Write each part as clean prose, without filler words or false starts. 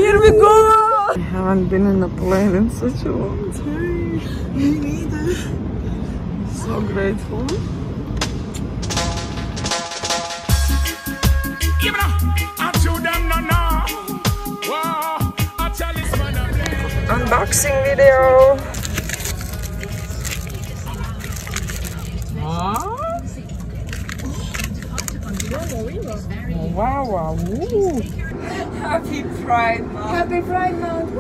Here we go! I haven't been in a plane in such a long time. Me neither. So grateful. Unboxing video. Wow, wow, woo. Happy Pride Month. Happy Pride Month.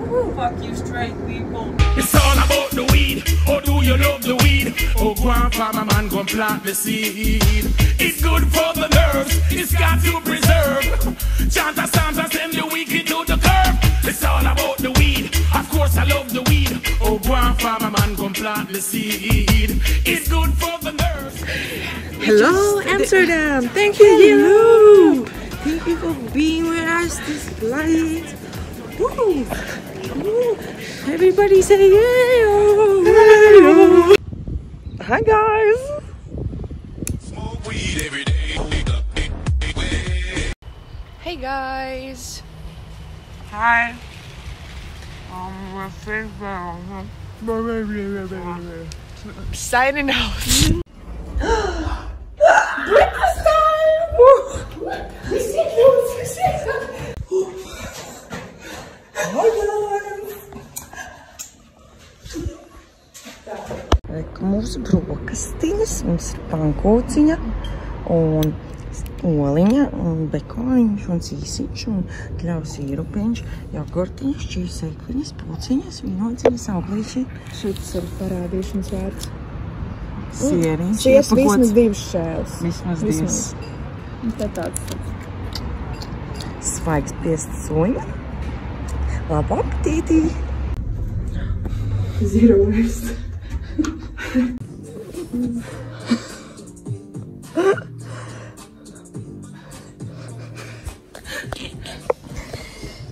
Woo. Fuck you straight people. It's all about the weed. Oh, do you love the weed? Oh, go on, farmer man, go and plant the seed. It's good for the nerves. It's got to preserve. Chant a psalms and send the wicked to the curb. It's all about the weed. Of course, I love the weed. Oh, go on, farmer man, go and plant the seed. It's good for the nerves. Hello, Amsterdam. Thank you. Thank you for being with us this flight. Woo. Woo. Everybody say yeah. Oh. Hi guys. Smoke weed every day. Hey guys. Hi. Signing out. Breakfast time! We see you! Mūsu brokastiņas, mums ir pankūciņa un oliņa un bekoniņš un cīsiņš un kļaus īrupiņš, jogurtiņš, čīsekviņas, puciņas, vīnociņas, auglīši. Šis ir parādīšanas vērts. Sieriņš. Šies vismaz divas šēles. Vismaz divas. Un tā tāds. Svaigs piestas oliņa. Labu apetītī! Zero waste.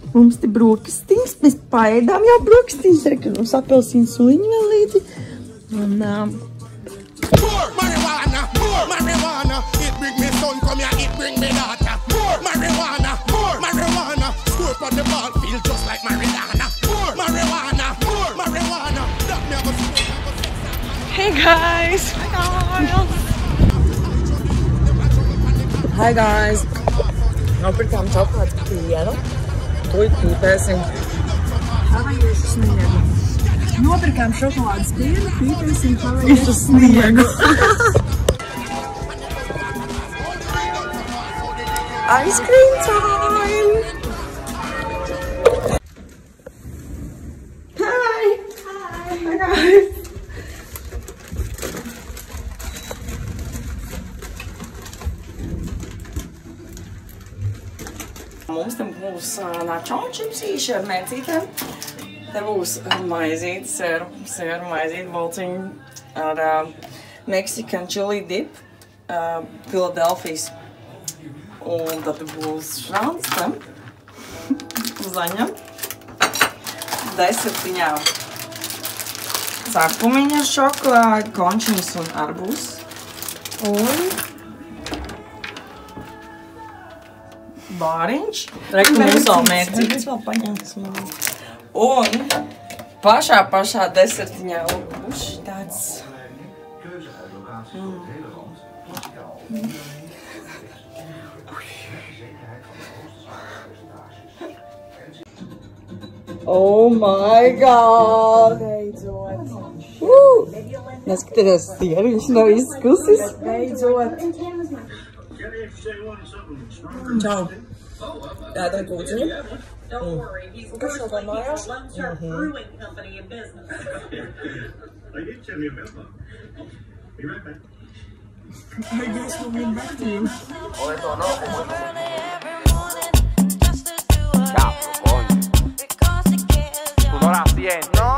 Mums te brokastiņas, mēs paēdām jau brokastiņas, ka mums apelsīnu suliņu vēl līdzi. Un, More marijuana, it bring me son, come here, it bring me daughter. More marijuana, score for the ball, feel just like Maradona. More marijuana, that me have a score. hey guys! Hi guys! Nopirkām čokolādes pienu. Tūlīt pīpēsim. Sniegu. Nopirkām šokolādes pienu, pīpēsim Visu sniegu. Ice cream time! Hi! Hi guys! Mums tam būs nacho čipsīši ar mērcītēm. Te būs maizīte, sēru maizīte, bolciņi ar Mexican chili dip, Philadelphijas. Un tad būs šāds tam, zaņa, desertiņā. Cakumiņa ar šokolādi, končiņas un arbūs. Un bāriņš. Reku mums vēl mērcītes vēl paņemsim. Un pašā desertiņā būs tāds... Oh my god! Beidzot. Neskatieties, sieriņš nav izskusis. Beidzot. Čau! Ēdam kūciņu. Kas šo tā mājās? I guess we'll get back to you. Cazzo, coño. Tú no la sientes. No.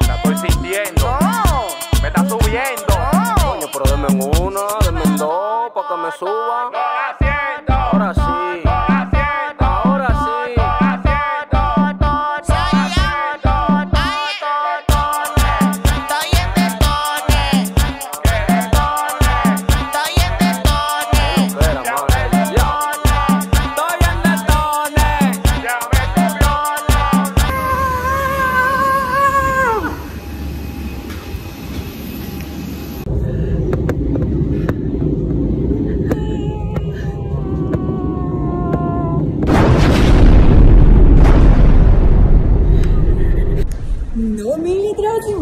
La estoy sintiendo. No. Me está subiendo. No. Coño, pero denme una, denme dos, para que me suba. No la siento. Ahora sí.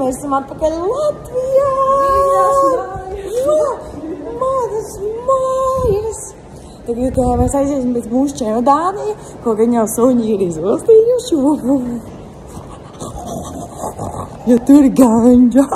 mēs esam atpakaļ Latvijā! Jā, manas mājas! Tagad mēs aiziesim pēc mūsu čemodānī, ko gan jau suņi ir izvalstījuši. Ja tur ganģā!